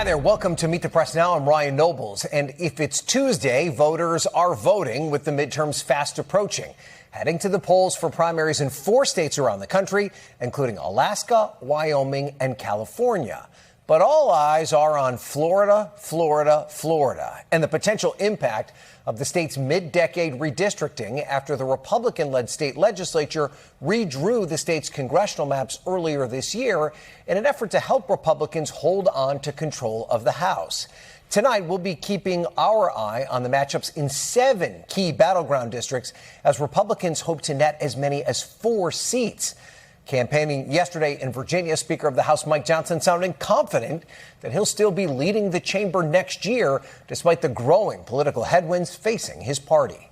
Hi there. Welcome to Meet the Press Now. I'm Ryan Nobles. And if it's Tuesday, voters are voting with the midterms fast approaching, heading to the polls for primaries in 4 states around the country, including Alaska, Wyoming, and California. But all eyes are on Florida, and the potential impact of the state's mid-decade redistricting after the Republican-led state legislature redrew the state's congressional maps earlier this year in an effort to help Republicans hold on to control of the House. Tonight, we'll be keeping our eye on the matchups in 7 key battleground districts as Republicans hope to net as many as 4 seats. Campaigning yesterday in Virginia, Speaker of the House Mike Johnson sounding confident that he'll still be leading the chamber next year, despite the growing political headwinds facing his party.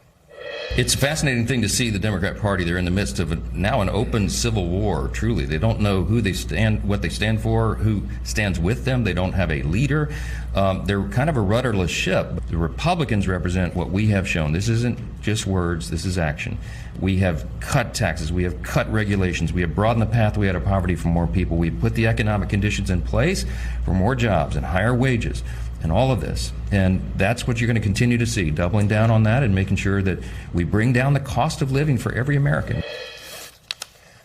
It's a fascinating thing to see the Democrat Party. They're in the midst of now an open civil war, truly. They don't know who they stand, what they stand for, who stands with them. They don't have a leader. They're kind of a rudderless ship. The Republicans represent what we have shown. This isn't just words, this is action. We have cut taxes, we have cut regulations, we have broadened the pathway out of poverty for more people. We've put the economic conditions in place for more jobs and higher wages and all of this. And that's what you're going to continue to see, doubling down on that and making sure that we bring down the cost of living for every American.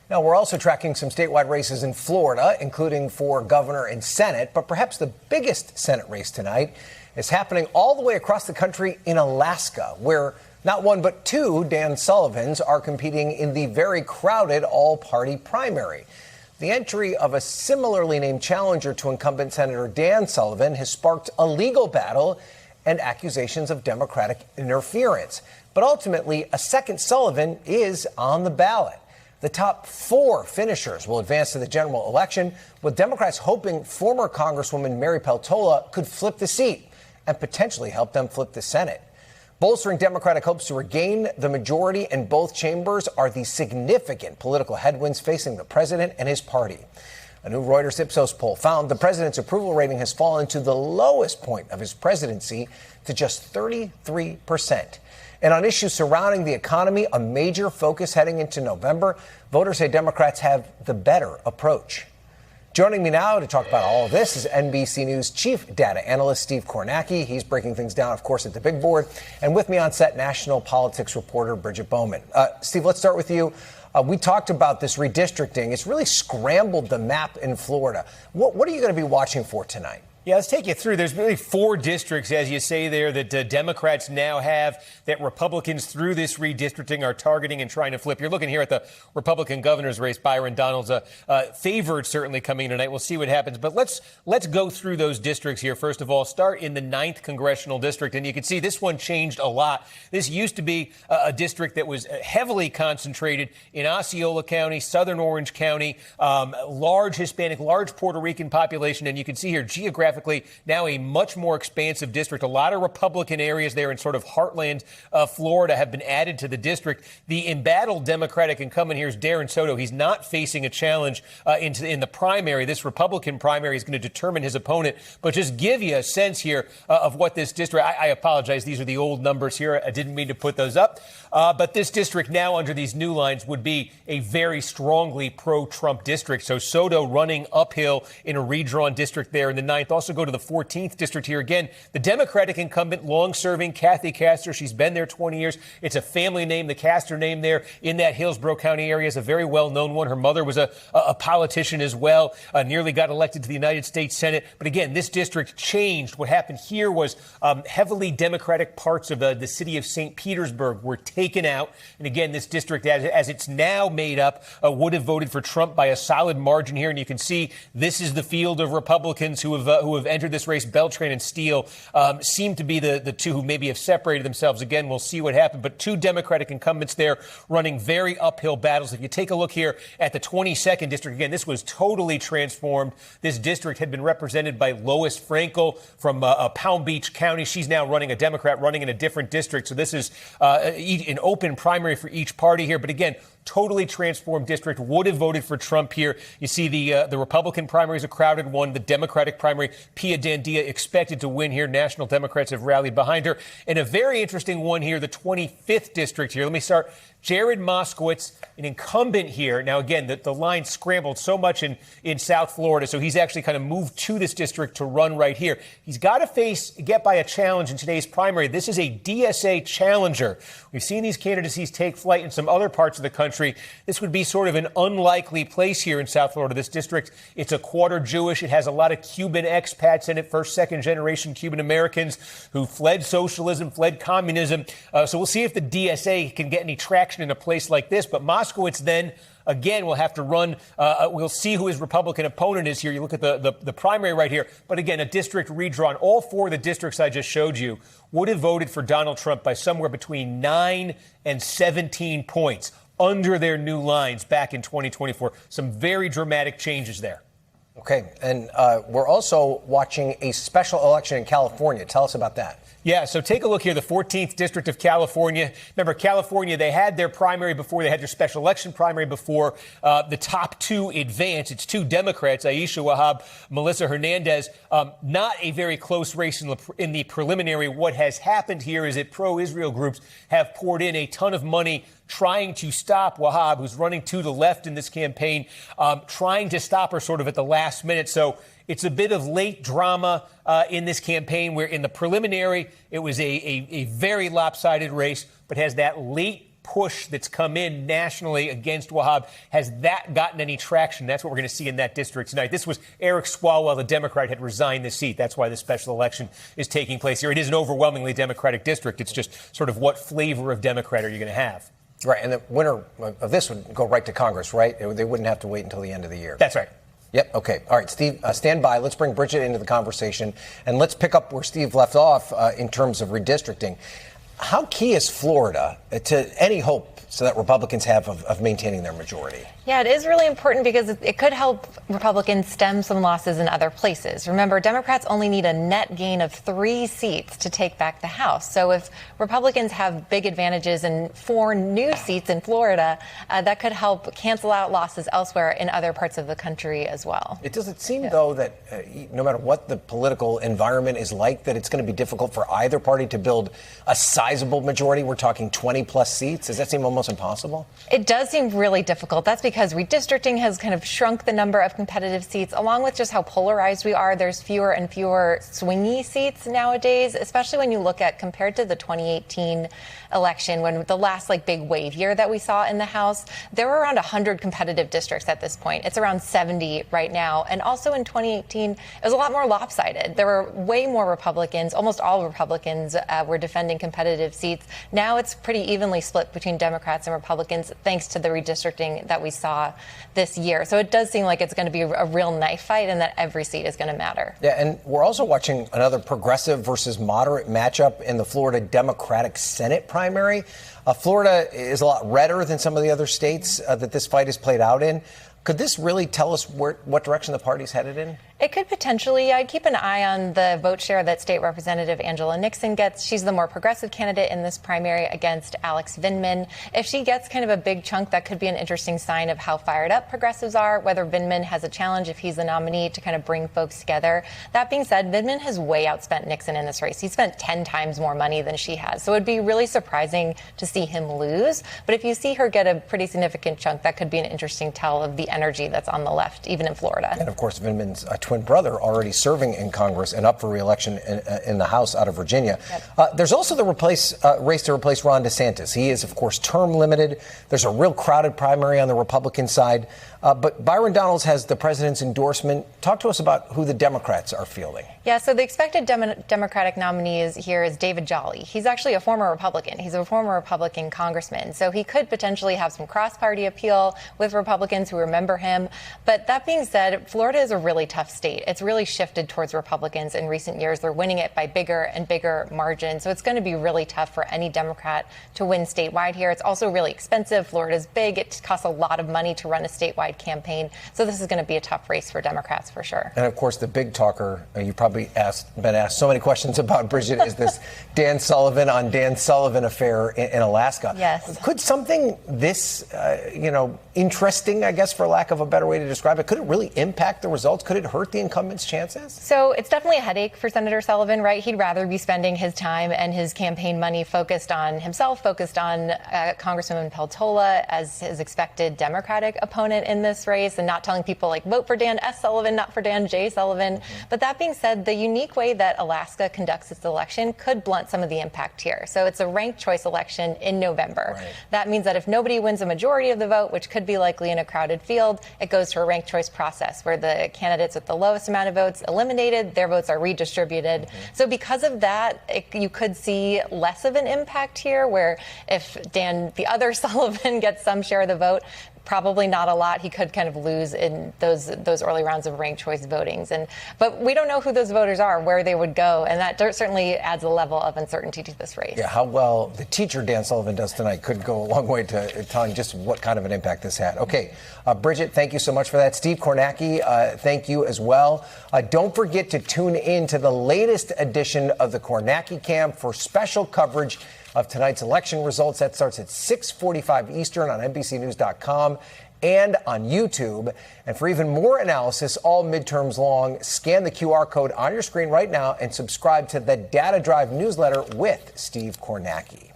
Now, we're also tracking some statewide races in Florida, including for governor and Senate. But perhaps the biggest Senate race tonight is happening all the way across the country in Alaska, where not one but 2 Dan Sullivans are competing in the very crowded all-party primary. The entry of a similarly named challenger to incumbent Senator Dan Sullivan has sparked a legal battle and accusations of Democratic interference. But ultimately, a second Sullivan is on the ballot. The top 4 finishers will advance to the general election, with Democrats hoping former Congresswoman Mary Peltola could flip the seat and potentially help them flip the Senate. Bolstering Democratic hopes to regain the majority in both chambers are the significant political headwinds facing the president and his party. A new Reuters Ipsos poll found the president's approval rating has fallen to the lowest point of his presidency to just 33%. And on issues surrounding the economy, a major focus heading into November, voters say Democrats have the better approach. Joining me now to talk about all of this is NBC News chief data analyst Steve Kornacki. He's breaking things down, of course, at the big board. And with me on set, national politics reporter Bridget Bowman. Steve, let's start with you. We talked about this redistricting. It's really scrambled the map in Florida. What are you going to be watching for tonight? Yeah, let's take you through. There's really 4 districts, as you say there, that Democrats now have that Republicans through this redistricting are targeting and trying to flip. You're looking here at the Republican governor's race. Byron Donalds favored certainly coming tonight. We'll see what happens. But let's go through those districts here. First of all, start in the 9th congressional district. And you can see this one changed a lot. This used to be a district that was heavily concentrated in Osceola County, Southern Orange County, large Hispanic, large Puerto Rican population. And you can see here geographically now a much more expansive district. A lot of Republican areas there in sort of heartland Florida have been added to the district. The embattled Democratic incumbent here is Darren Soto. He's not facing a challenge in the primary. This Republican primary is going to determine his opponent. But just give you a sense here of what this district, I apologize, these are the old numbers here. I didn't mean to put those up. But this district now under these new lines would be a very strongly pro-Trump district. So Soto running uphill in a redrawn district there in the 9th. Also go to the 14th district here. Again, the Democratic incumbent, long-serving Kathy Castor. She's been there 20 years. It's a family name. The Castor name there in that Hillsborough County area is a very well-known one. Her mother was a politician as well, nearly got elected to the United States Senate. But again, this district changed. What happened here was heavily Democratic parts of the city of St. Petersburg were taken out. And again, this district, as it's now made up, would have voted for Trump by a solid margin here. And you can see this is the field of Republicans who have entered this race. Beltran and Steele seem to be the 2 who maybe have separated themselves. Again, we'll see what happens. But 2 Democratic incumbents there running very uphill battles. If you take a look here at the 22nd district, again, this was totally transformed. This district had been represented by Lois Frankel from Palm Beach County. She's now running a Democrat running in a different district. So this is an open primary for each party here. But again, totally transformed district, would have voted for Trump here. You see the Republican primary is a crowded one. The Democratic primary, Pia Dandia, expected to win here. National Democrats have rallied behind her. And a very interesting one here, the 25th district here. Let me start. Jared Moskowitz, an incumbent here. Now, again, the line scrambled so much in South Florida, so he's actually kind of moved to this district to run right here. He's got to get by a challenge in today's primary. This is a DSA challenger. We've seen these candidacies take flight in some other parts of the country. This would be sort of an unlikely place here in South Florida. This district, it's a quarter Jewish. It has a lot of Cuban expats in it, first, second generation Cuban Americans who fled socialism, fled communism. So we'll see if the DSA can get any traction in a place like this. But Moskowitz then, again, will have to run. We'll see who his Republican opponent is here. You look at the primary right here. But again, a district redrawn. All four of the districts I just showed you would have voted for Donald Trump by somewhere between 9 and 17 points under their new lines back in 2024. Some very dramatic changes there. Okay. And we're also watching a special election in California. Tell us about that. Yeah, so take a look here, the 14th District of California. Remember, California, they had their primary before. They had their special election primary before. The top two advance. It's two Democrats, Aisha Wahab, Melissa Hernandez. Not a very close race in the preliminary. What has happened here is that pro-Israel groups have poured in a ton of money trying to stop Wahab, who's running to the left in this campaign, trying to stop her sort of at the last minute. So it's a bit of late drama in this campaign where in the preliminary, it was a very lopsided race, but has that late push that's come in nationally against Wahab. Has that gotten any traction? That's what we're going to see in that district tonight. This was Eric Swalwell, the Democrat, had resigned the seat. That's why the special election is taking place here. It is an overwhelmingly Democratic district. It's just sort of what flavor of Democrat are you going to have? Right. And the winner of this would go right to Congress, right? They wouldn't have to wait until the end of the year. That's right. Yep. Okay. All right, Steve, stand by. Let's bring Bridget into the conversation, and let's pick up where Steve left off in terms of redistricting. How key is Florida to any hope so that Republicans have of maintaining their majority? Yeah, it is really important because it could help Republicans stem some losses in other places. Remember, Democrats only need a net gain of 3 seats to take back the House. So if Republicans have big advantages in 4 new seats in Florida, that could help cancel out losses elsewhere in other parts of the country as well. Does it seem, though, that no matter what the political environment is like, that it's going to be difficult for either party to build a sizable majority? We're talking 20-plus seats. Does that seem almost impossible? It does seem really difficult. That's because redistricting has kind of shrunk the number of competitive seats, along with just how polarized we are. There's fewer and fewer swingy seats nowadays, especially when you look at compared to the 2018 election, when the last big wave year that we saw in the House, there were around 100 competitive districts at this point. It's around 70 right now. And also in 2018, it was a lot more lopsided. There were way more Republicans. Almost all Republicans were defending competitive seats. Now it's pretty evenly split between Democrats and Republicans, thanks to the redistricting that we saw this year. So it does seem like it's going to be a real knife fight and that every seat is going to matter. Yeah, and we're also watching another progressive versus moderate matchup in the Florida Democratic Senate primary. Florida is a lot redder than some of the other states that this fight is played out in. Could this really tell us what direction the party's headed in? It could potentially. I'd keep an eye on the vote share that State Representative Angela Nixon gets. She's the more progressive candidate in this primary against Alex Vindman. If she gets kind of a big chunk, that could be an interesting sign of how fired up progressives are, whether Vindman has a challenge if he's the nominee to kind of bring folks together. That being said, Vindman has way outspent Nixon in this race. He spent 10 times more money than she has. So it'd be really surprising to see him lose. But if you see her get a pretty significant chunk, that could be an interesting tell of the energy that's on the left, even in Florida. And of course, Vindman's twin brother already serving in Congress and up for re-election in the House out of Virginia. Yep. There's also the race to replace Ron DeSantis. He is, of course, term limited. There's a real crowded primary on the Republican side. But Byron Donalds has the president's endorsement. Talk to us about who the Democrats are fielding. Yeah, so the expected Democratic nominee here is David Jolly. He's actually a former Republican. He's a former Republican congressman. So he could potentially have some cross-party appeal with Republicans who remember him. But that being said, Florida is a really tough state. It's really shifted towards Republicans in recent years. They're winning it by bigger and bigger margins. So it's going to be really tough for any Democrat to win statewide here. It's also really expensive. Florida's big. It costs a lot of money to run a statewide campaign. So this is going to be a tough race for Democrats for sure. And of course, the big talker, you probably been asked so many questions about, Bridget, is this Dan Sullivan on Dan Sullivan affair in Alaska. Yes. Could something this, interesting, I guess, for lack of a better way to describe it, could it really impact the results? Could it hurt the incumbent's chances? So it's definitely a headache for Senator Sullivan, right? He'd rather be spending his time and his campaign money focused on himself, focused on Congresswoman Peltola as his expected Democratic opponent in this race, and not telling people like vote for Dan S. Sullivan, not for Dan J. Sullivan. But that being said, the unique way that Alaska conducts its election could blunt some of the impact here. So it's a ranked choice election in November. Right. That means that if nobody wins a majority of the vote, which could be likely in a crowded field, it goes to a ranked choice process where the candidates with the lowest amount of votes eliminated, their votes are redistributed. So because of that, you could see less of an impact here, where if the other Sullivan gets some share of the vote, probably not a lot. He could kind of lose in those early rounds of ranked choice votings. But we don't know who those voters are, where they would go, and that certainly adds a level of uncertainty to this race. Yeah, how well the teacher Dan Sullivan does tonight could go a long way to telling just what kind of an impact this had. Okay, Bridget, thank you so much for that. Steve Kornacki, thank you as well. Don't forget to tune in to the latest edition of the Kornacki Cam for special coverage of tonight's election results. That starts at 6:45 Eastern on NBCNews.com and on YouTube. And for even more analysis, all midterms long, scan the QR code on your screen right now and subscribe to the Data Drive newsletter with Steve Kornacki.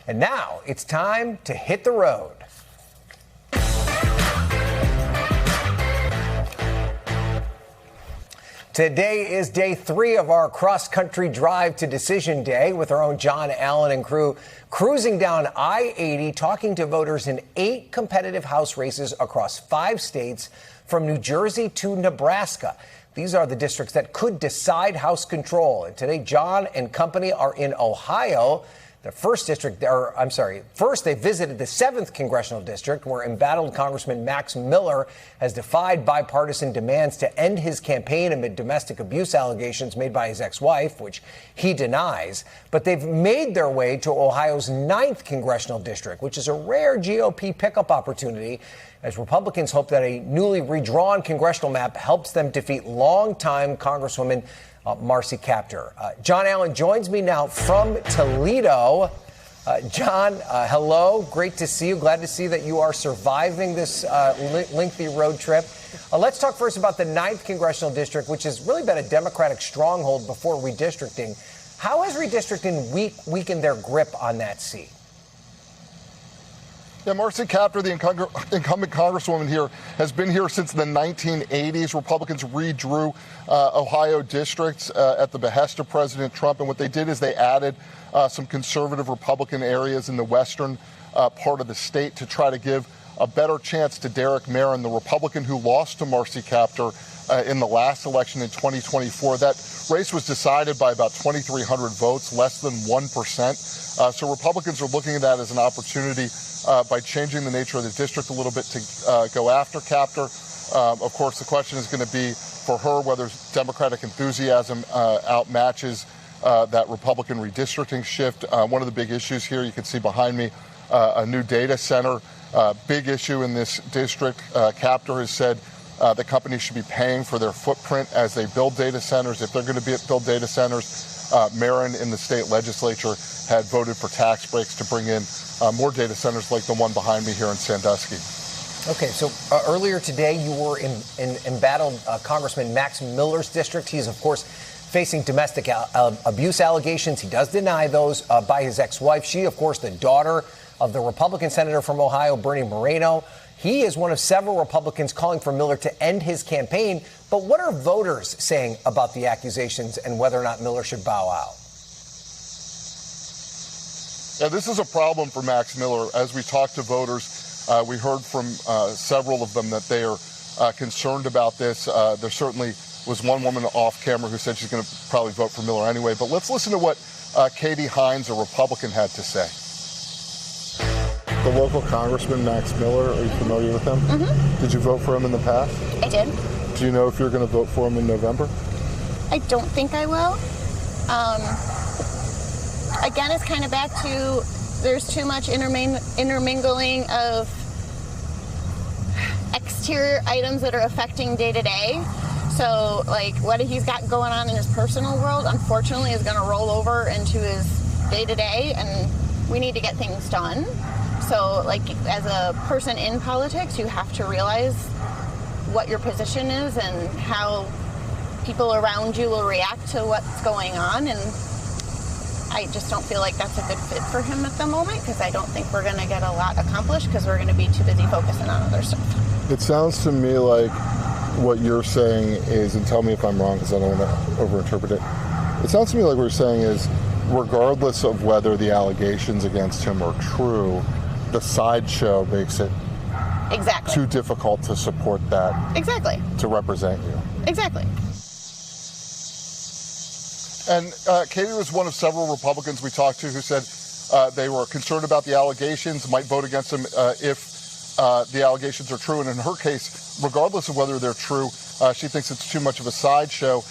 And now it's time to hit the road. Today is day 3 of our cross-country drive to Decision Day with our own John Allen and crew cruising down I-80, talking to voters in 8 competitive House races across 5 states from New Jersey to Nebraska. These are the districts that could decide House control. And today, John and company are in Ohio. The first district, first they visited the 7th congressional district, where embattled Congressman Max Miller has defied bipartisan demands to end his campaign amid domestic abuse allegations made by his ex-wife, which he denies. But they've made their way to Ohio's 9th congressional district, which is a rare GOP pickup opportunity, as Republicans hope that a newly redrawn congressional map helps them defeat longtime Congresswoman Marcy Kaptur. John Allen joins me now from Toledo. John, hello. Great to see you. Glad to see that you are surviving this lengthy road trip. Let's talk first about the 9th Congressional District, which has really been a Democratic stronghold before redistricting. How has redistricting weakened their grip on that seat? Yeah, Marcy Kaptur, the incumbent congresswoman here, has been here since the 1980s. Republicans redrew Ohio districts at the behest of President Trump. And what they did is they added some conservative Republican areas in the western part of the state to try to give a better chance to Derek Merrin, the Republican who lost to Marcy Kaptur in the last election in 2024. That race was decided by about 2,300 votes, less than 1%. So Republicans are looking at that as an opportunity by changing the nature of the district a little bit to go after Kaptur. Of course, the question is going to be for her whether Democratic enthusiasm outmatches that Republican redistricting shift. One of the big issues here, you can see behind me, a new data center. Big issue in this district. Kaptur has said the companies should be paying for their footprint as they build data centers. If they're going to build data centers, Merrin in the state legislature had voted for tax breaks to bring in more data centers like the one behind me here in Sandusky. Okay, so earlier today you were embattled Congressman Max Miller's district. He's, of course, facing domestic abuse allegations. He does deny those by his ex-wife. She, of course, the daughter of the Republican senator from Ohio, Bernie Moreno. He is one of several Republicans calling for Miller to end his campaign. But what are voters saying about the accusations and whether or not Miller should bow out? Yeah, this is a problem for Max Miller. As we talked to voters, we heard from several of them that they are concerned about this. There certainly was one woman off camera who said she's going to probably vote for Miller anyway. But let's listen to what Katie Hines, a Republican, had to say. The local congressman, Max Miller, are you familiar with him? Mm-hmm. Did you vote for him in the past? I did. Do you know if you're going to vote for him in November? I don't think I will. Again, it's kind of back to there's too much intermingling of exterior items that are affecting day to day. So, like, what he's got going on in his personal world, unfortunately, is going to roll over into his day to day, and we need to get things done. So, like, as a person in politics, you have to realize what your position is and how people around you will react to what's going on. And I just don't feel like that's a good fit for him at the moment, because I don't think we're going to get a lot accomplished because we're going to be too busy focusing on other stuff. It sounds to me like what you're saying is, and tell me if I'm wrong because I don't want to overinterpret it. It sounds to me like what you're saying is, regardless of whether the allegations against him are true, the sideshow makes it Exactly. too difficult to support that. Exactly. To represent you. Exactly. And Katie was one of several Republicans we talked to who said they were concerned about the allegations, might vote against them if the allegations are true. And in her case, regardless of whether they're true, she thinks it's too much of a sideshow.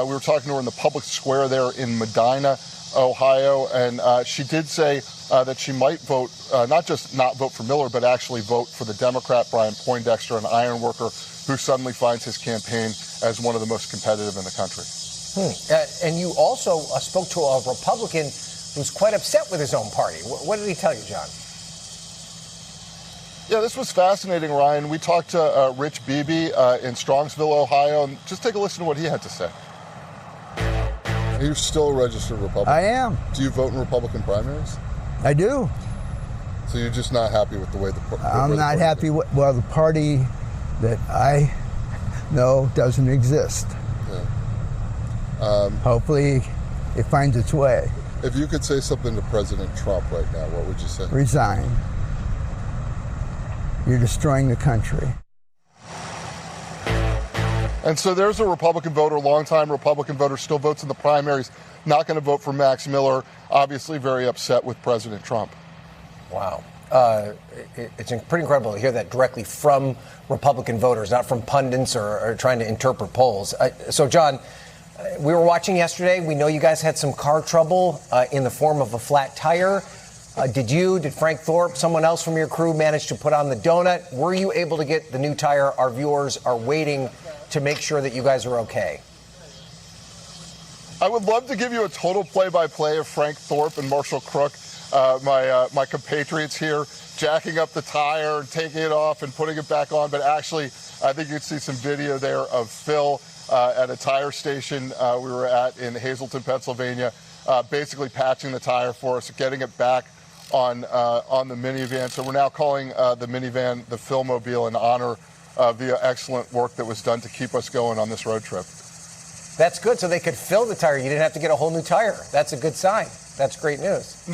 We were talking to her in the public square there in Medina, Ohio, and she did say that she might vote, not just not vote for Miller, but actually vote for the Democrat Brian Poindexter, an iron worker who suddenly finds his campaign as one of the most competitive in the country. And you also spoke to a Republican who's quite upset with his own party. What did he tell you, John? Yeah, this was fascinating, Ryan. We talked to Rich Beebe in Strongsville, Ohio, and just take a listen to what he had to say. You're still a registered Republican? I am. Do you vote in Republican primaries? I do. So you're just not happy with the way the I'm not happy with, well, the party that I know doesn't exist. Yeah. Hopefully it finds its way. If you could say something to President Trump right now, what would you say? Resign. You're destroying the country. And so there's a Republican voter, longtime Republican voter, still votes in the primaries, not going to vote for Max Miller, obviously very upset with President Trump. Wow. It's pretty incredible to hear that directly from Republican voters, not from pundits or trying to interpret polls. So, John, we were watching yesterday. We know you guys had some car trouble in the form of a flat tire. Did Frank Thorpe, someone else from your crew, manage to put on the donut? Were you able to get the new tire? Our viewers are waiting to make sure that you guys are okay. I would love to give you a total play-by-play of Frank Thorpe and Marshall Crook, my compatriots here, jacking up the tire and taking it off and putting it back on. But actually, I think you'd see some video there of Phil at a tire station we were at in Hazleton, Pennsylvania, basically patching the tire for us, getting it back on the minivan. So we're now calling the minivan the Philmobile in honor of the excellent work that was done to keep us going on this road trip. That's good. So they could fill the tire. You didn't have to get a whole new tire. That's a good sign. That's great news.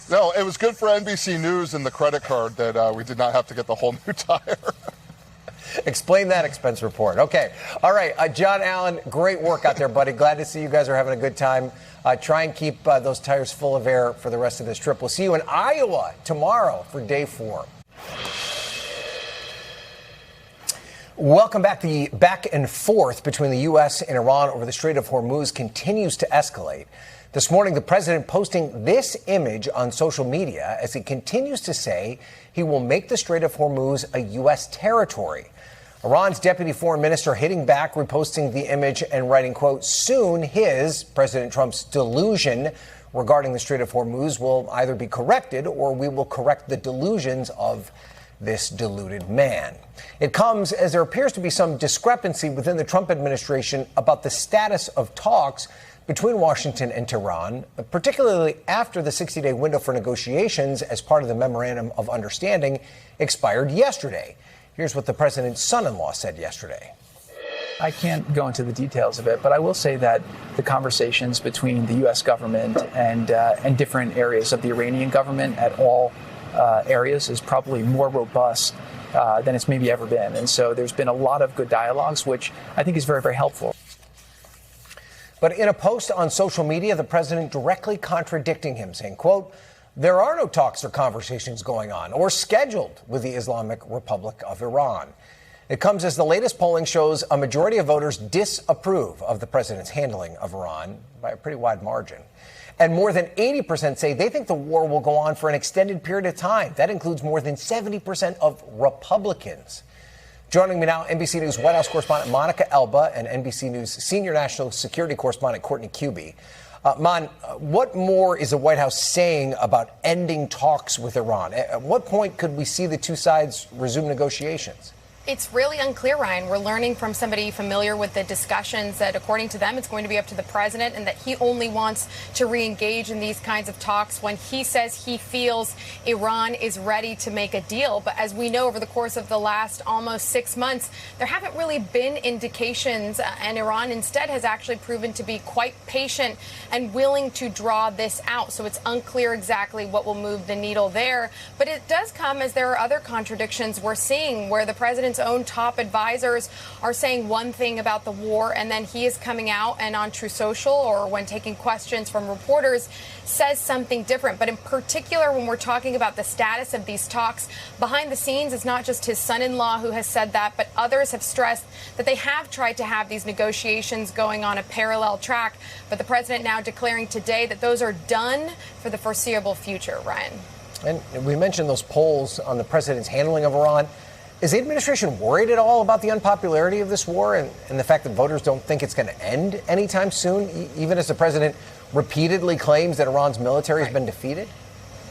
No, it was good for NBC News and the credit card that we did not have to get the whole new tire. Explain that expense report. Okay. All right. John Allen, great work out there, buddy. Glad to see you guys are having a good time. Try and keep those tires full of air for the rest of this trip. We'll see you in Iowa tomorrow for day 4. Welcome back. The back and forth between the U.S. and Iran over the Strait of Hormuz continues to escalate. This morning, the president posting this image on social media as he continues to say he will make the Strait of Hormuz a U.S. territory. Iran's deputy foreign minister hitting back, reposting the image and writing, quote, soon his, President Trump's, delusion regarding the Strait of Hormuz will either be corrected or we will correct the delusions of this deluded man. It comes as there appears to be some discrepancy within the Trump administration about the status of talks between Washington and Tehran, particularly after the 60-day window for negotiations as part of the Memorandum of Understanding expired yesterday. Here's what the president's son-in-law said yesterday. I can't go into the details of it, but I will say that the conversations between the U.S. government and different areas of the Iranian government at all areas is probably more robust than it's maybe ever been. And so there's been a lot of good dialogues, which I think is very, very helpful. But in a post on social media, the president directly contradicting him, saying, quote, there are no talks or conversations going on or scheduled with the Islamic Republic of Iran. It comes as the latest polling shows a majority of voters disapprove of the president's handling of Iran by a pretty wide margin. And more than 80% say they think the war will go on for an extended period of time. That includes more than 70% of Republicans. Joining me now, NBC News White House correspondent Monica Elba and NBC News senior national security correspondent Courtney Cubie. Mon, what more is the White House saying about ending talks with Iran? At what point could we see the two sides resume negotiations? It's really unclear, Ryan. We're learning from somebody familiar with the discussions that, according to them, it's going to be up to the president and that he only wants to re-engage in these kinds of talks when he says he feels Iran is ready to make a deal. But as we know, over the course of the last almost 6 months, there haven't really been indications, and Iran instead has actually proven to be quite patient and willing to draw this out. So it's unclear exactly what will move the needle there. But it does come as there are other contradictions we're seeing where the president's own top advisors are saying one thing about the war, and then he is coming out and on True Social or when taking questions from reporters says something different. But in particular, when we're talking about the status of these talks, behind the scenes, it's not just his son-in-law who has said that, but others have stressed that they have tried to have these negotiations going on a parallel track. But the president now declaring today that those are done for the foreseeable future, Ryan. And we mentioned those polls on the president's handling of Iran. Is the administration worried at all about the unpopularity of this war and the fact that voters don't think it's going to end anytime soon, even as the president repeatedly claims that Iran's military has been defeated?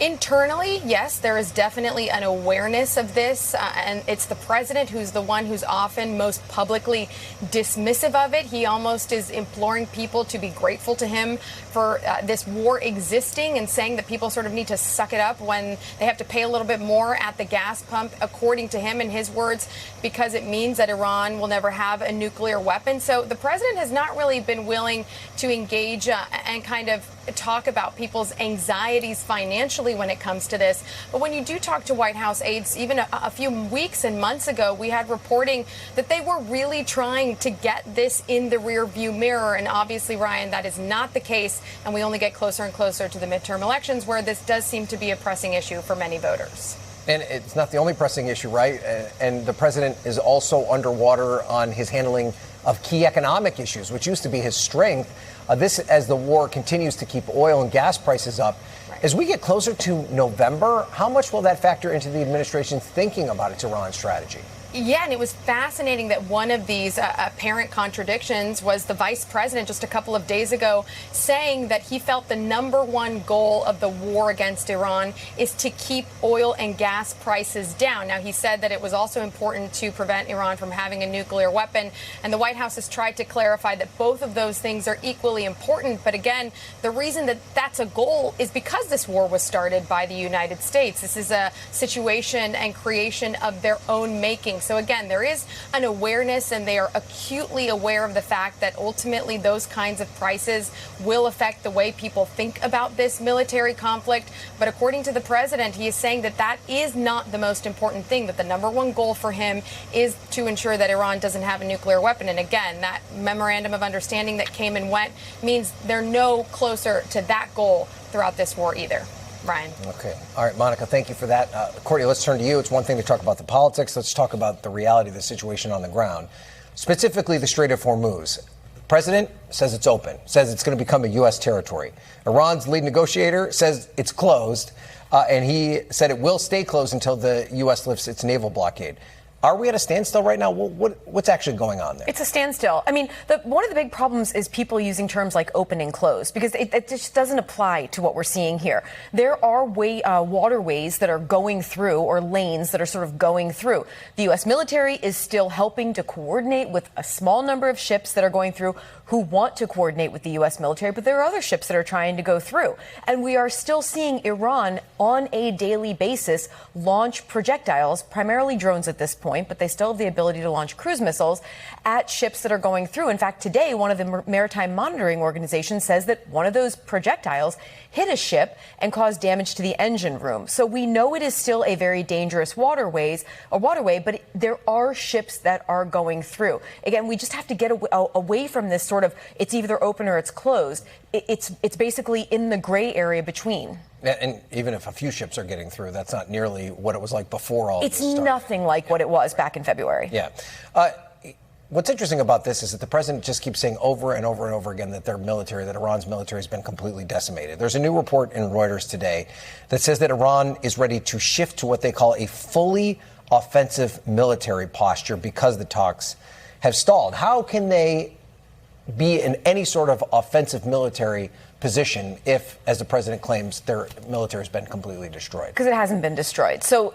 Internally, yes, there is definitely an awareness of this, and it's the president who's the one who's often most publicly dismissive of it. He almost is imploring people to be grateful to him for this war existing and saying that people sort of need to suck it up when they have to pay a little bit more at the gas pump, according to him, in his words, because it means that Iran will never have a nuclear weapon. So the president has not really been willing to engage and kind of talk about people's anxieties financially when it comes to this. But when you do talk to White House aides, even a few weeks and months ago, we had reporting that they were really trying to get this in the rearview mirror. And obviously, Ryan, that is not the case. And we only get closer and closer to the midterm elections, where this does seem to be a pressing issue for many voters. And it's not the only pressing issue, right? And the president is also underwater on his handling of key economic issues, which used to be his strength. This as the war continues to keep oil and gas prices up. Right. As we get closer to November, how much will that factor into the administration's thinking about its Iran strategy? Yeah, and it was fascinating that one of these apparent contradictions was the vice president just a couple of days ago saying that he felt the number one goal of the war against Iran is to keep oil and gas prices down. Now, he said that it was also important to prevent Iran from having a nuclear weapon. And the White House has tried to clarify that both of those things are equally important. But again, the reason that that's a goal is because this war was started by the United States. This is a situation and creation of their own making. So again, there is an awareness, and they are acutely aware of the fact that ultimately those kinds of prices will affect the way people think about this military conflict. But according to the president, he is saying that that is not the most important thing, that the number one goal for him is to ensure that Iran doesn't have a nuclear weapon. And again, that memorandum of understanding that came and went means they're no closer to that goal throughout this war either. Ryan. Okay. All right, Monica, thank you for that. Courtney, let's turn to you. It's one thing to talk about the politics. Let's talk about the reality of the situation on the ground, specifically the Strait of Hormuz. The president says it's open, says it's going to become a U.S. territory. Iran's lead negotiator says it's closed, and he said it will stay closed until the U.S. lifts its naval blockade. Are we at a standstill right now? What's actually going on there? It's a standstill. I mean, one of the big problems is people using terms like open and closed, because it just doesn't apply to what we're seeing here. There are waterways that are going through, or lanes that are sort of going through. The U.S. military is still helping to coordinate with a small number of ships that are going through who want to coordinate with the U.S. military, but there are other ships that are trying to go through. And we are still seeing Iran on a daily basis launch projectiles, primarily drones at this point, but they still have the ability to launch cruise missiles at ships that are going through. In fact, today, one of the maritime monitoring organizations says that one of those projectiles hit a ship and caused damage to the engine room. So we know it is still a very dangerous waterway, but there are ships that are going through. Again, we just have to get away from this sort of it's either open or it's closed. it's basically in the gray area between. And even if a few ships are getting through, that's not nearly what it was like before all It's this started. nothing like what it was back in February. Yeah. What's interesting about this is that the president just keeps saying over and over and over again that their military, that Iran's military has been completely decimated. There's a new report in Reuters today that says that Iran is ready to shift to what they call a fully offensive military posture because the talks have stalled. How can they be in any sort of offensive military position if, as the president claims, their military has been completely destroyed? Because it hasn't been destroyed. So,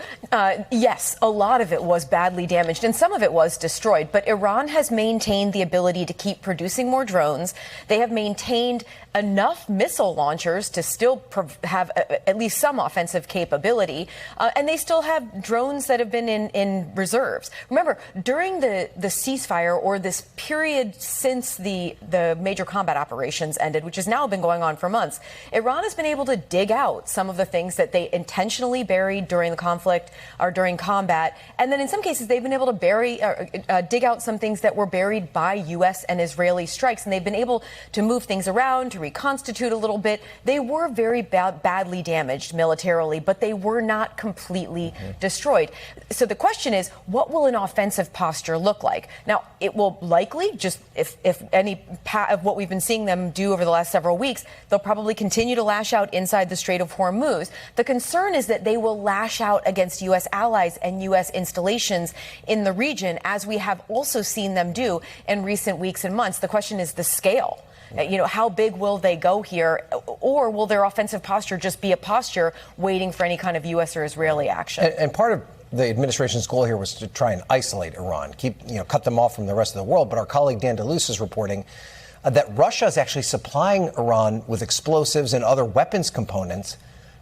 yes, a lot of it was badly damaged and some of it was destroyed. But Iran has maintained the ability to keep producing more drones. They have maintained enough missile launchers to still have at least some offensive capability. And they still have drones that have been in reserves. Remember, during the ceasefire, or this period since the major combat operations ended, which has now been going on for months, Iran has been able to dig out some of the things that they intentionally buried during the conflict or during combat. And then in some cases, they've been able to dig out some things that were buried by U.S. and Israeli strikes. And they've been able to move things around, to reconstitute a little bit. They were very badly damaged militarily, but they were not completely destroyed. So the question is, what will an offensive posture look like? Now, it will likely, just if any of what we've been seeing them do over the last several weeks, they'll probably continue to lash out inside the Strait of Hormuz. The concern is that they will lash out against U.S. allies and U.S. installations in the region, as we have also seen them do in recent weeks and months. The question is the scale. How big will they go here? Or will their offensive posture just be a posture waiting for any kind of U.S. or Israeli action? And part of the administration's goal here was to try and isolate Iran, cut them off from the rest of the world. But our colleague Dan DeLuce is reporting that Russia is actually supplying Iran with explosives and other weapons components.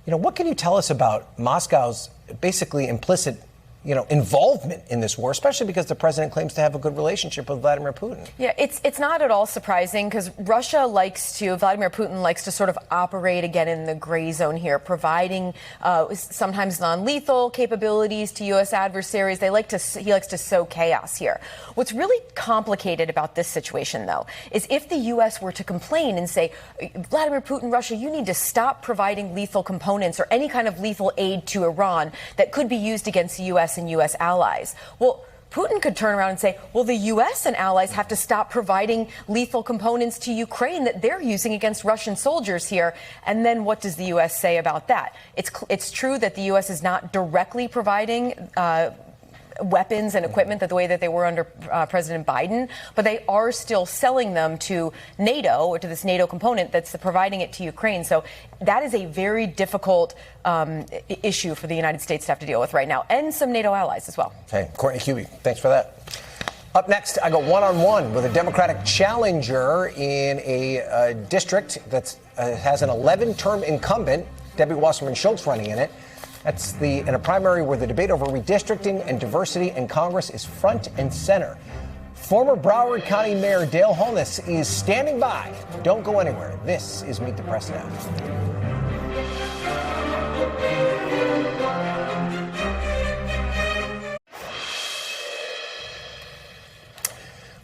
What can you tell us about Moscow's basically implicit involvement in this war, especially because the president claims to have a good relationship with Vladimir Putin? Yeah, it's not at all surprising, because Vladimir Putin likes to sort of operate again in the gray zone here, providing sometimes non-lethal capabilities to U.S. adversaries. He likes to sow chaos here. What's really complicated about this situation, though, is if the U.S. were to complain and say, Vladimir Putin, Russia, you need to stop providing lethal components or any kind of lethal aid to Iran that could be used against the U.S. and U.S. allies. Well, Putin could turn around and say, well, the U.S. and allies have to stop providing lethal components to Ukraine that they're using against Russian soldiers here. And then what does the U.S. say about that? It's true that the U.S. is not directly providing weapons and equipment the way that they were under President Biden, but they are still selling them to NATO, or to this NATO component that's providing it to Ukraine. So that is a very difficult issue for the United States to have to deal with right now, and some NATO allies as well. Okay, Courtney Hubie, thanks for that. Up next, I go one-on-one with a Democratic challenger in a district that has an 11-term incumbent, Debbie Wasserman Schultz, running in it. That's in a primary where the debate over redistricting and diversity in Congress is front and center. Former Broward County Mayor Dale Holness is standing by. Don't go anywhere. This is Meet the Press Now.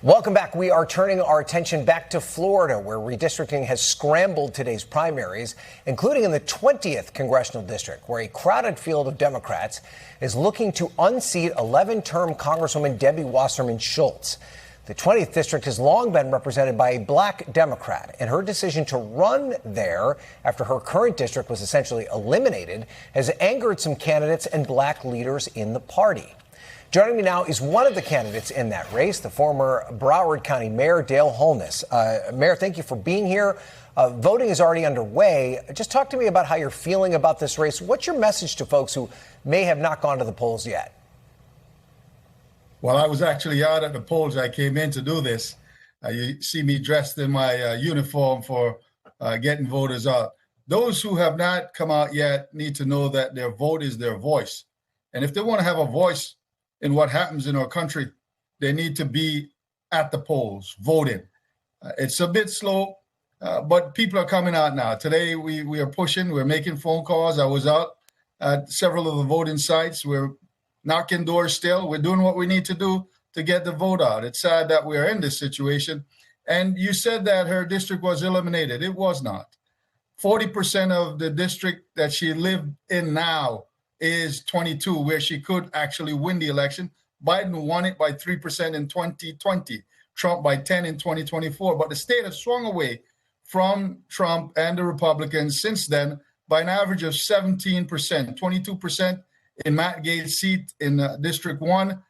Welcome back. We are turning our attention back to Florida, where redistricting has scrambled today's primaries, including in the 20th congressional district, where a crowded field of Democrats is looking to unseat 11-term Congresswoman Debbie Wasserman Schultz. The 20th district has long been represented by a black Democrat, and her decision to run there after her current district was essentially eliminated has angered some candidates and black leaders in the party. Joining me now is one of the candidates in that race, the former Broward County Mayor, Dale Holness. Mayor, thank you for being here. Voting is already underway. Just talk to me about how you're feeling about this race. What's your message to folks who may have not gone to the polls yet? Well, I was actually out at the polls. I came in to do this. You see me dressed in my uniform for getting voters out. Those who have not come out yet need to know that their vote is their voice. And if they want to have a voice in what happens in our country, they need to be at the polls, voting. It's a bit slow, but people are coming out now. Today, we are pushing. We're making phone calls. I was out at several of the voting sites. We're knocking doors still. We're doing what we need to do to get the vote out. It's sad that we are in this situation, And you said that her district was eliminated. It was not. 40% of the district that she lived in now is 22, where she could actually win the election. Biden won it by 3% in 2020, Trump by 10 in 2024. But the state has swung away from Trump and the Republicans since then by an average of 17%, 22% in Matt Gaetz's seat in District 1,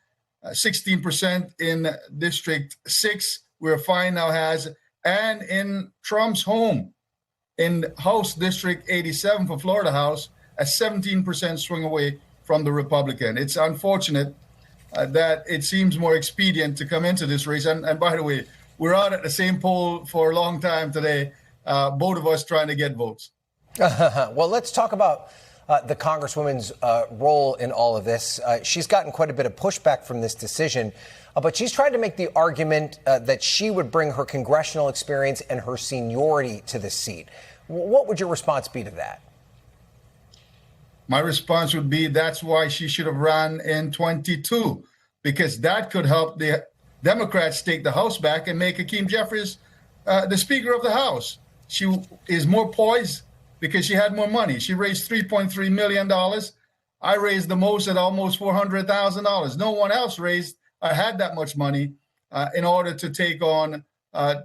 16% in District 6, where Fine now has, and in Trump's home, in House District 87 for Florida House, a 17% swing away from the Republican. It's unfortunate that it seems more expedient to come into this race. And by the way, we're out at the same poll for a long time today, both of us trying to get votes. Well, let's talk about the Congresswoman's role in all of this. She's gotten quite a bit of pushback from this decision, but she's tried to make the argument that she would bring her congressional experience and her seniority to this seat. What would your response be to that? My response would be that's why she should have run in 22, because that could help the Democrats take the House back and make Hakeem Jeffries the Speaker of the House. She is more poised because she had more money. She raised $3.3 million. I raised the most at almost $400,000. No one else had that much money in order to take on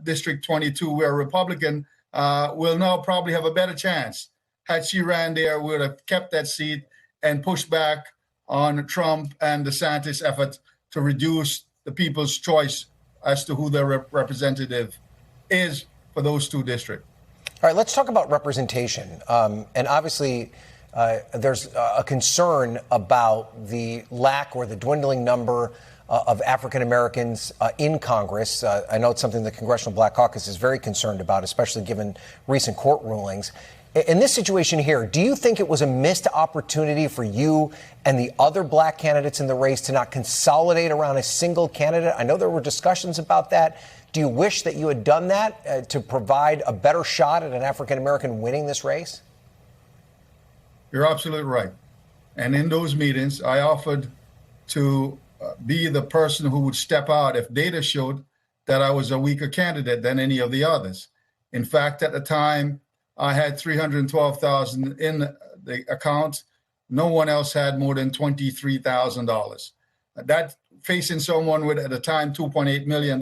District 22, where a Republican will now probably have a better chance. Had she ran there, we would have kept that seat and pushed back on Trump and DeSantis' effort to reduce the people's choice as to who their representative is for those two districts. All right, let's talk about representation. And obviously, there's a concern about the lack or the dwindling number of African Americans in Congress. I know it's something the Congressional Black Caucus is very concerned about, especially given recent court rulings. In this situation here, do you think it was a missed opportunity for you and the other black candidates in the race to not consolidate around a single candidate? I know there were discussions about that. Do you wish that you had done that to provide a better shot at an African American winning this race? You're absolutely right. And in those meetings, I offered to be the person who would step out if data showed that I was a weaker candidate than any of the others. In fact, at the time, I had $312,000 in the account. No one else had more than $23,000. That, facing someone with, at the time, $2.8 million,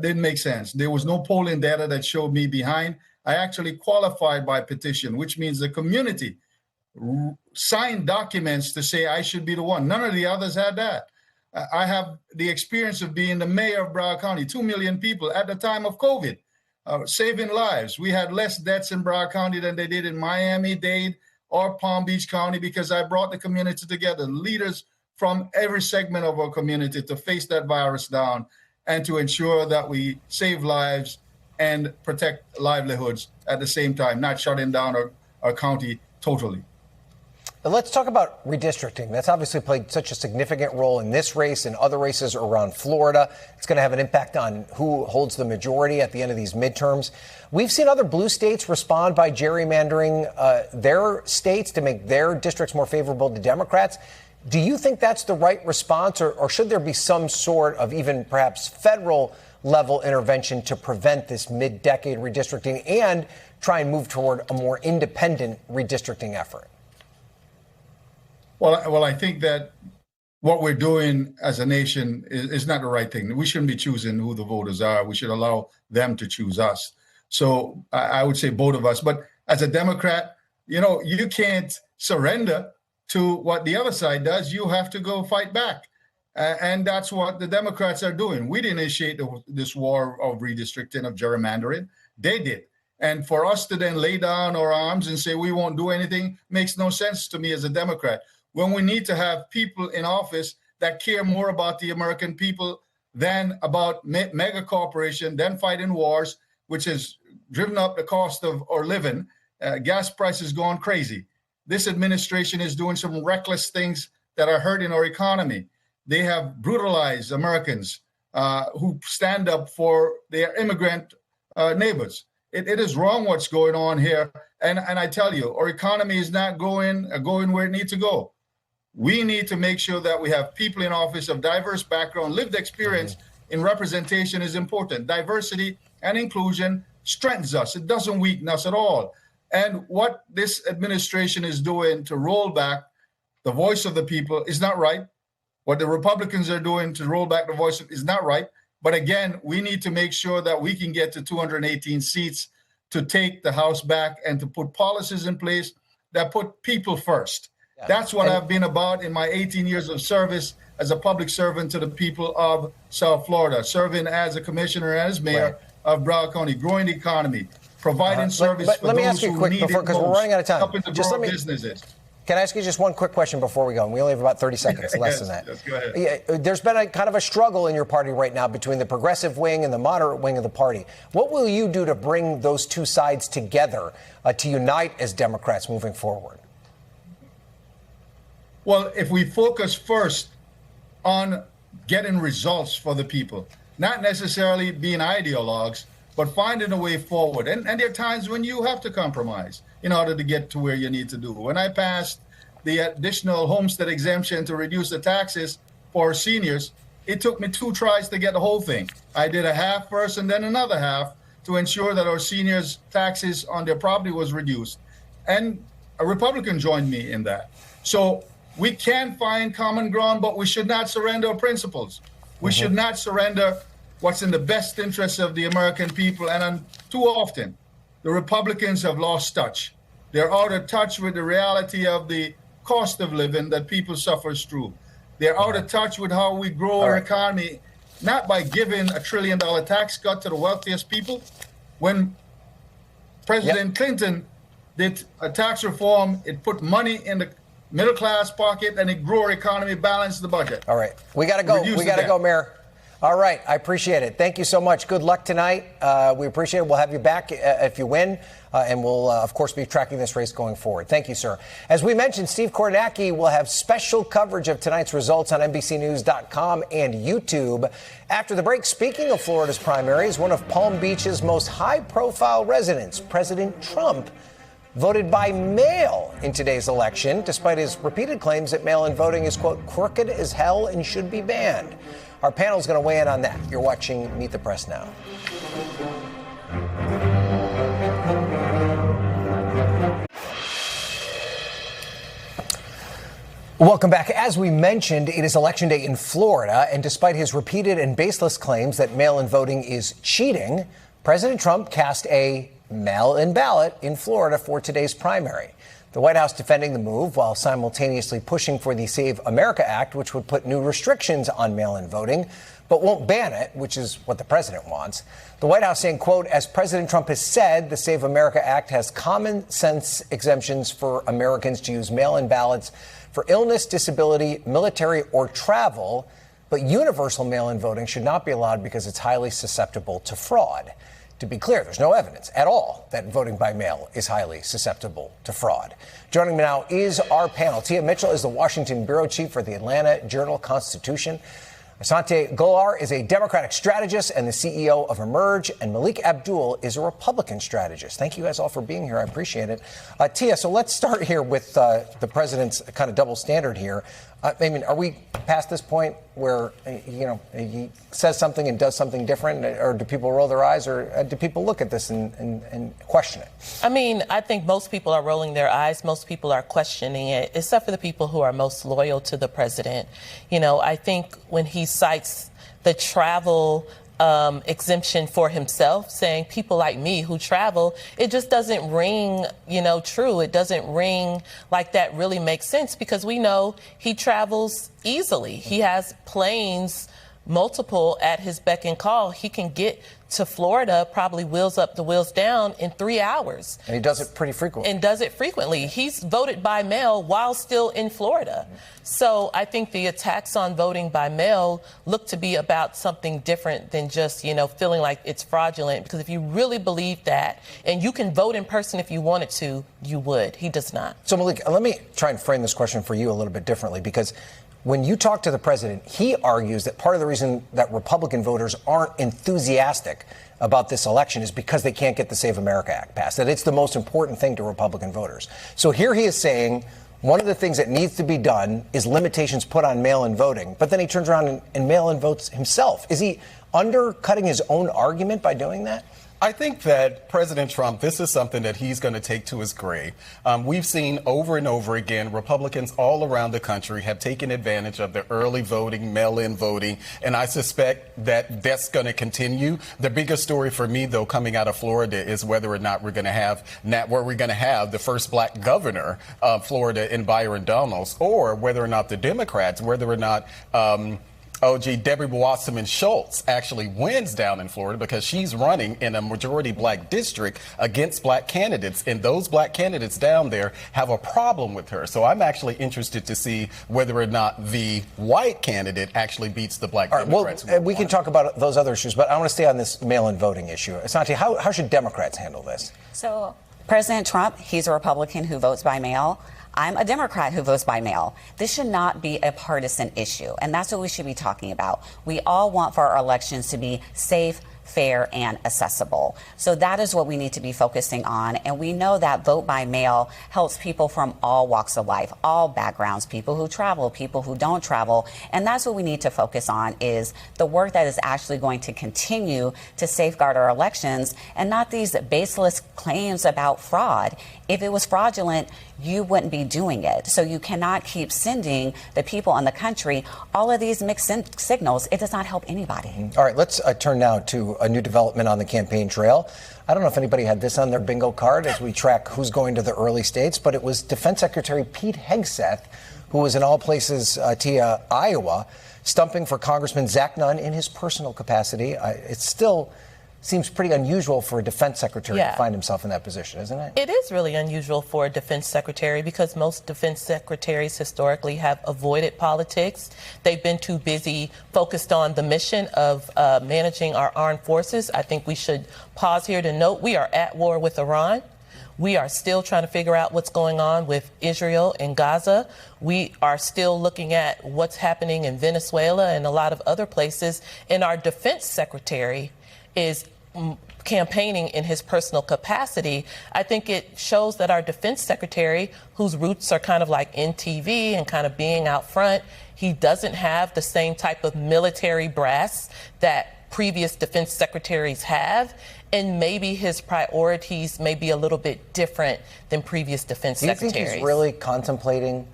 didn't make sense. There was no polling data that showed me behind. I actually qualified by petition, which means the community signed documents to say I should be the one. None of the others had that. I have the experience of being the mayor of Broward County, 2 million people at the time of COVID. Saving lives. We had less deaths in Broward County than they did in Miami-Dade or Palm Beach County because I brought the community together, leaders from every segment of our community to face that virus down and to ensure that we save lives and protect livelihoods at the same time, not shutting down our county totally. Let's talk about redistricting. That's obviously played such a significant role in this race and other races around Florida. It's going to have an impact on who holds the majority at the end of these midterms. We've seen other blue states respond by gerrymandering their states to make their districts more favorable to Democrats. Do you think that's the right response, or should there be some sort of even perhaps federal level intervention to prevent this mid-decade redistricting and try and move toward a more independent redistricting effort? Well, I think that what we're doing as a nation is not the right thing. We shouldn't be choosing who the voters are. We should allow them to choose us. So I would say both of us. But as a Democrat, you can't surrender to what the other side does. You have to go fight back. And that's what the Democrats are doing. We didn't initiate this war of redistricting, of gerrymandering. They did. And for us to then lay down our arms and say we won't do anything makes no sense to me as a Democrat. When we need to have people in office that care more about the American people than about mega corporation, than fighting wars, which has driven up the cost of our living. Gas prices gone crazy. This administration is doing some reckless things that are hurting our economy. They have brutalized Americans who stand up for their immigrant neighbors. It is wrong what's going on here. And I tell you, our economy is not going where it needs to go. We need to make sure that we have people in office of diverse background, lived experience, in representation is important. Diversity and inclusion strengthens us. It doesn't weaken us at all. And what this administration is doing to roll back the voice of the people is not right. What the Republicans are doing to roll back the voice is not right. But again, we need to make sure that we can get to 218 seats to take the House back and to put policies in place that put people first. Yeah. That's what I've been about in my 18 years of service as a public servant to the people of South Florida, serving as a commissioner and as mayor of Broward County, growing the economy, providing service for those who need it most, because we're running out of time. Helping to grow businesses. Can I ask you just one quick question before we go? And we only have about 30 seconds, less than that. Yes, go ahead. Yeah, there's been a kind of a struggle in your party right now between the progressive wing and the moderate wing of the party. What will you do to bring those two sides together to unite as Democrats moving forward? Well, if we focus first on getting results for the people, not necessarily being ideologues, but finding a way forward. And there are times when you have to compromise in order to get to where you need to do. When I passed the additional homestead exemption to reduce the taxes for seniors, it took me 2 tries to get the whole thing. I did a half first and then another half to ensure that our seniors' taxes on their property was reduced. And a Republican joined me in that. So we can find common ground, but we should not surrender our principles. We should not surrender what's in the best interest of the American people. And too often, the Republicans have lost touch. They're out of touch with the reality of the cost of living that people suffer through. They're out of touch with how we grow our economy, not by giving $1 trillion tax cut to the wealthiest people. When President Clinton did a tax reform, it put money in the middle class pocket and it grew our economy, balanced the budget. All right. We got to go. We got to go, Mayor. All right. I appreciate it. Thank you so much. Good luck tonight. We appreciate it. We'll have you back if you win. And we'll, of course, be tracking this race going forward. Thank you, sir. As we mentioned, Steve Kornacki will have special coverage of tonight's results on NBCNews.com and YouTube. After the break, speaking of Florida's primaries, one of Palm Beach's most high-profile residents, President Trump, voted by mail in today's election, despite his repeated claims that mail-in voting is, quote, crooked as hell and should be banned. Our panel is going to weigh in on that. You're watching Meet the Press now. Welcome back. As we mentioned, it is Election Day in Florida, and despite his repeated and baseless claims that mail-in voting is cheating, President Trump cast a mail-in ballot in Florida for today's primary. The White House defending the move while simultaneously pushing for the Save America Act, which would put new restrictions on mail-in voting, but won't ban it, which is what the president wants. The White House saying, quote, as President Trump has said, the Save America Act has common sense exemptions for Americans to use mail-in ballots for illness, disability, military, or travel, but universal mail-in voting should not be allowed because it's highly susceptible to fraud. To be clear, there's no evidence at all that voting by mail is highly susceptible to fraud. Joining me now is our panel. Tia Mitchell is the Washington bureau chief for the Atlanta Journal-Constitution. Asante Golar is a Democratic strategist and the CEO of Emerge, and Malik Abdul is a Republican strategist. Thank you guys all for being here. I appreciate it. Tia, so let's start here with the president's kind of double standard here. I mean, are we past this point where, he says something and does something different, or do people roll their eyes, or do people look at this and question it? I mean, I think most people are rolling their eyes. Most people are questioning it, except for the people who are most loyal to the president. I think when he cites the travel exemption for himself, saying people like me who travel, it just doesn't ring, true. It doesn't ring like that really makes sense, because we know he travels easily. He has planes, multiple at his beck and call. He can get to Florida, probably wheels up to wheels down, in 3 hours. And he does it pretty frequently. He's voted by mail while still in Florida. So I think the attacks on voting by mail look to be about something different than just, feeling like it's fraudulent. Because if you really believe that, and you can vote in person if you wanted to, you would. He does not. So, Malik, let me try and frame this question for you a little bit differently, because when you talk to the president, he argues that part of the reason that Republican voters aren't enthusiastic about this election is because they can't get the Save America Act passed, that it's the most important thing to Republican voters. So here he is saying one of the things that needs to be done is limitations put on mail-in voting, but then he turns around and mail-in votes himself. Is he undercutting his own argument by doing that? I think that President Trump, this is something that he's going to take to his grave. We've seen over and over again, Republicans all around the country have taken advantage of the early voting, mail-in voting, and I suspect that that's going to continue. The biggest story for me, though, coming out of Florida is whether or not we're going to have the first black governor of Florida in Byron Donalds, or whether or not the Democrats, whether or not Debbie Wasserman Schultz actually wins down in Florida, because she's running in a majority black district against black candidates, and those black candidates down there have a problem with her. So I'm actually interested to see whether or not the white candidate actually beats the black Democrats. Well, we can talk about those other issues, but I want to stay on this mail-in voting issue. Asante, how should Democrats handle this? So President Trump, he's a Republican who votes by mail. I'm a Democrat who votes by mail. This should not be a partisan issue, and that's what we should be talking about. We all want for our elections to be safe, fair, and accessible. So that is what we need to be focusing on. And we know that vote by mail helps people from all walks of life, all backgrounds, people who travel, people who don't travel. And that's what we need to focus on, is the work that is actually going to continue to safeguard our elections, and not these baseless claims about fraud. If it was fraudulent, you wouldn't be doing it. So you cannot keep sending the people in the country all of these mixed signals. It does not help anybody. All right, let's turn now to a new development on the campaign trail. I don't know if anybody had this on their bingo card as we track who's going to the early states, but it was Defense Secretary Pete Hegseth, who was in all places Iowa, stumping for Congressman Zach Nunn in his personal capacity. It still seems pretty unusual for a defense secretary to find himself in that position, isn't it? It is really unusual for a defense secretary, because most defense secretaries historically have avoided politics. They've been too busy focused on the mission of managing our armed forces. I think we should pause here to note we are at war with Iran. We are still trying to figure out what's going on with Israel and Gaza. We are still looking at what's happening in Venezuela and a lot of other places. And our defense secretary is campaigning in his personal capacity. I think it shows that our defense secretary, whose roots are kind of like in TV and kind of being out front, he doesn't have the same type of military brass that previous defense secretaries have. And maybe his priorities may be a little bit different than previous defense secretaries. Do you think he's really contemplating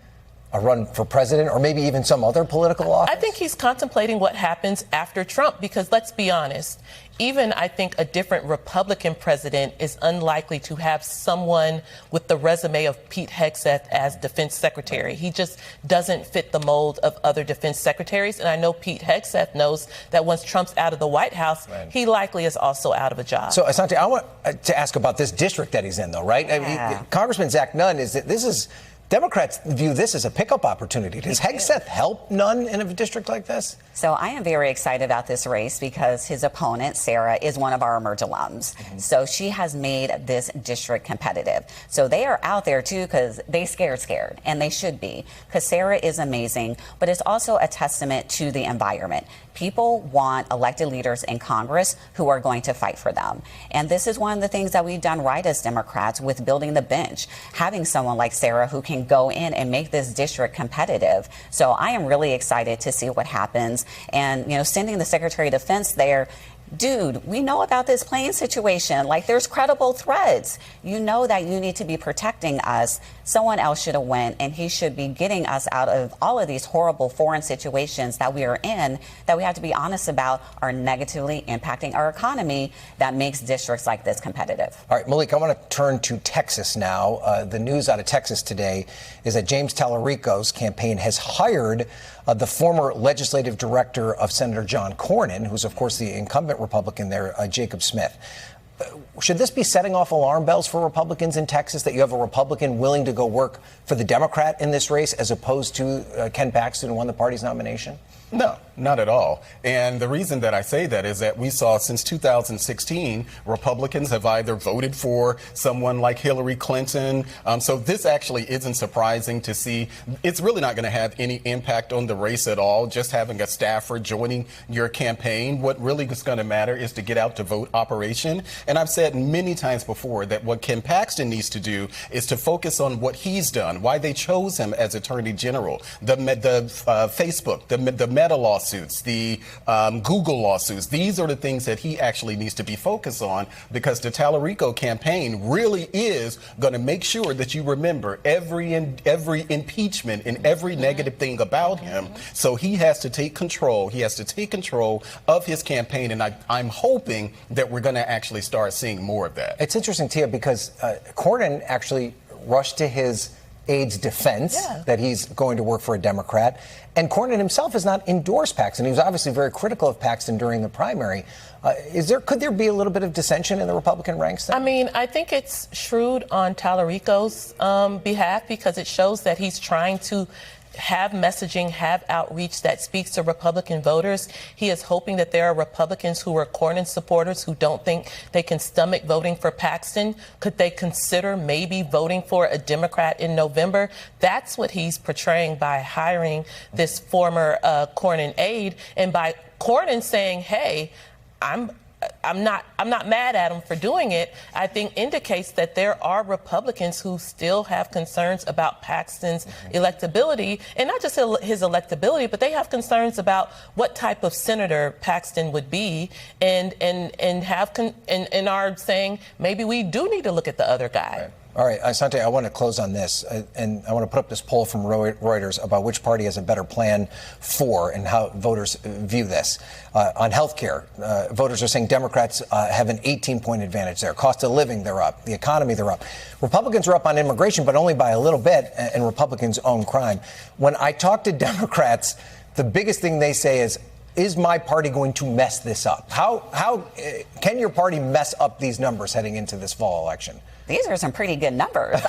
a run for president, or maybe even some other political office? I think he's contemplating what happens after Trump, because let's be honest, even I think a different Republican president is unlikely to have someone with the resume of Pete Hegseth as defense secretary. He just doesn't fit the mold of other defense secretaries. And I know Pete Hegseth knows that once Trump's out of the White House, he likely is also out of a job. So, Asante, I want to ask about this district that he's in, though, right? Yeah. I mean, Congressman Zach Nunn, Democrats view this as a pickup opportunity. Does Hegseth help Nunn in a district like this? So I am very excited about this race, because his opponent, Sarah, is one of our Emerge alums. So she has made this district competitive. So they are out there, too, because they scared, and they should be, because Sarah is amazing, but it's also a testament to the environment. People want elected leaders in Congress who are going to fight for them. And this is one of the things that we've done right as Democrats with building the bench, having someone like Sarah who can go in and make this district competitive. So I am really excited to see what happens. And, sending the Secretary of Defense there, dude, we know about this plane situation. Like, there's credible threats. You know that you need to be protecting us. Someone else should have went, and he should be getting us out of all of these horrible foreign situations that we are in, that we have to be honest about are negatively impacting our economy, that makes districts like this competitive. All right, Malik, I want to turn to Texas now. The news out of Texas today is that James Tallarico's campaign has hired the former legislative director of Senator John Cornyn, who's, of course, the incumbent Republican there, Jacob Smith. Should this be setting off alarm bells for Republicans in Texas, that you have a Republican willing to go work for the Democrat in this race as opposed to Ken Paxton, who won the party's nomination? No, not at all. And the reason that I say that is that we saw since 2016, Republicans have either voted for someone like Hillary Clinton. So this actually isn't surprising to see. It's really not going to have any impact on the race at all, just having a staffer joining your campaign. What really is going to matter is to get out to vote operation. And I've said many times before that what Ken Paxton needs to do is to focus on what he's done, why they chose him as Attorney General, the Facebook, the Meta lawsuits, the Google lawsuits. These are the things that he actually needs to be focused on, because the Tallarico campaign really is going to make sure that you remember every impeachment and every negative thing about him. So he has to take control. He has to take control of his campaign, and I'm hoping that we're going to actually start seeing more of that. It's interesting, Tia, because Cornyn actually rushed to his aide's defense that he's going to work for a Democrat. And Cornyn himself has not endorsed Paxton. He was obviously very critical of Paxton during the primary. Could there be a little bit of dissension in the Republican ranks then? I mean, I think it's shrewd on Tallarico's behalf, because it shows that he's trying to have messaging, have outreach that speaks to Republican voters. He is hoping that there are Republicans who are Cornyn supporters who don't think they can stomach voting for Paxton. Could they consider maybe voting for a Democrat in November? That's what he's portraying by hiring this former Cornyn aide, and by Cornyn saying, hey, I'm not mad at him for doing it, I think indicates that there are Republicans who still have concerns about Paxton's electability, and not just his electability, but they have concerns about what type of senator Paxton would be, and are saying maybe we do need to look at the other guy. Right. All right, Asante, I want to close on this, and I want to put up this poll from Reuters about which party has a better plan for and how voters view this. On health care, voters are saying Democrats have an 18-point advantage there. Cost of living, they're up. The economy, they're up. Republicans are up on immigration, but only by a little bit, and Republicans own crime. When I talk to Democrats, the biggest thing they say is my party going to mess this up? How can your party mess up these numbers heading into this fall election? These are some pretty good numbers.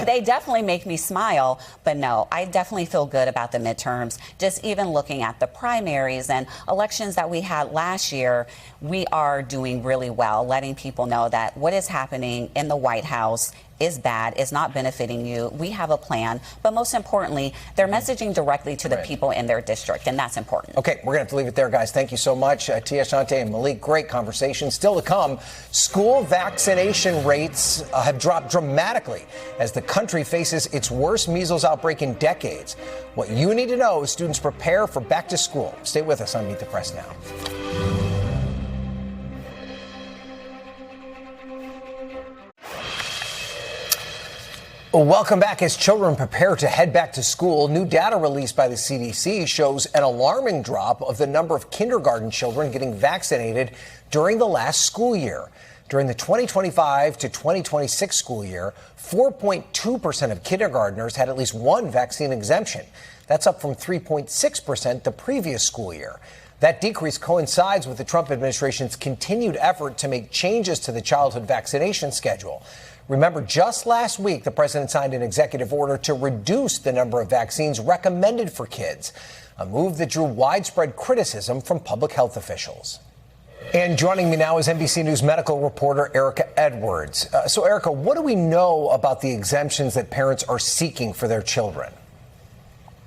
They definitely make me smile. But no, I definitely feel good about the midterms. Just even looking at the primaries and elections that we had last year, we are doing really well, letting people know that what is happening in the White House is bad, is not benefiting you. We have a plan. But most importantly, they're messaging directly to the people in their district, and that's important. Okay, we're going to have to leave it there, guys. Thank you so much. Tia, Asante, and Malik, great conversation. Still to come, school vaccination rates have dropped dramatically as the country faces its worst measles outbreak in decades. What you need to know as students prepare for back to school. Stay with us on Meet the Press now. Welcome back. As children prepare to head back to school, new data released by the CDC shows an alarming drop of the number of kindergarten children getting vaccinated during the last school year. During the 2025 to 2026 school year, 4.2% of kindergartners had at least one vaccine exemption. That's up from 3.6% the previous school year. That decrease coincides with the Trump administration's continued effort to make changes to the childhood vaccination schedule. Remember, just last week, the president signed an executive order to reduce the number of vaccines recommended for kids, a move that drew widespread criticism from public health officials. And joining me now is NBC News medical reporter Erica Edwards. So, Erica, what do we know about the exemptions that parents are seeking for their children?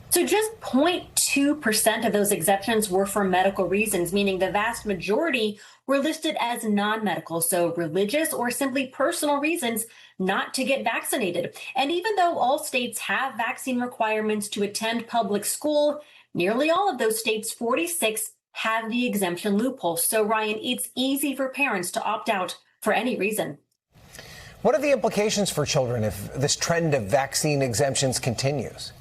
So just 0.2% of those exemptions were for medical reasons, meaning the vast majority were listed as non-medical, so religious or simply personal reasons not to get vaccinated. And even though all states have vaccine requirements to attend public school, nearly all of those states, 46, have the exemption loophole. So, Ryan, it's easy for parents to opt out for any reason. What are the implications for children if this trend of vaccine exemptions continues?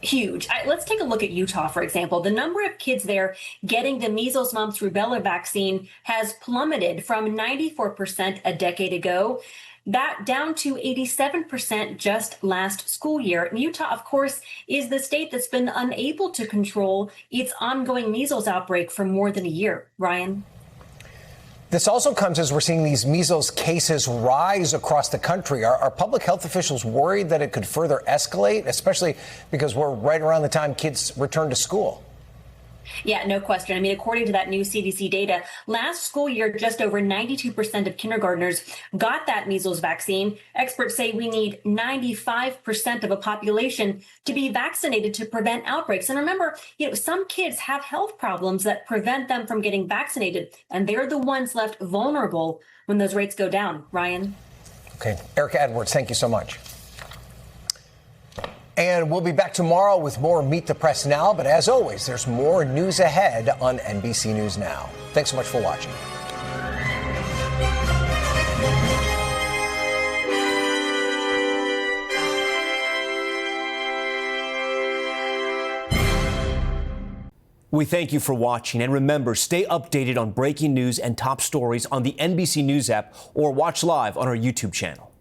Huge. Let's take a look at Utah, for example. The number of kids there getting the measles, mumps, rubella vaccine has plummeted from 94% a decade ago, that down to 87% just last school year. Utah, of course, is the state that's been unable to control its ongoing measles outbreak for more than a year. Ryan? This also comes as we're seeing these measles cases rise across the country. Are public health officials worried that it could further escalate, especially because we're right around the time kids return to school? Yeah, no question. I mean, according to that new CDC data, last school year, just over 92% of kindergartners got that measles vaccine. Experts say we need 95% of a population to be vaccinated to prevent outbreaks. And remember, some kids have health problems that prevent them from getting vaccinated, and they're the ones left vulnerable when those rates go down. Ryan? Okay. Erica Edwards, thank you so much. And we'll be back tomorrow with more Meet the Press Now. But as always, there's more news ahead on NBC News Now. Thanks so much for watching. We thank you for watching, and remember, stay updated on breaking news and top stories on the NBC News app or watch live on our YouTube channel.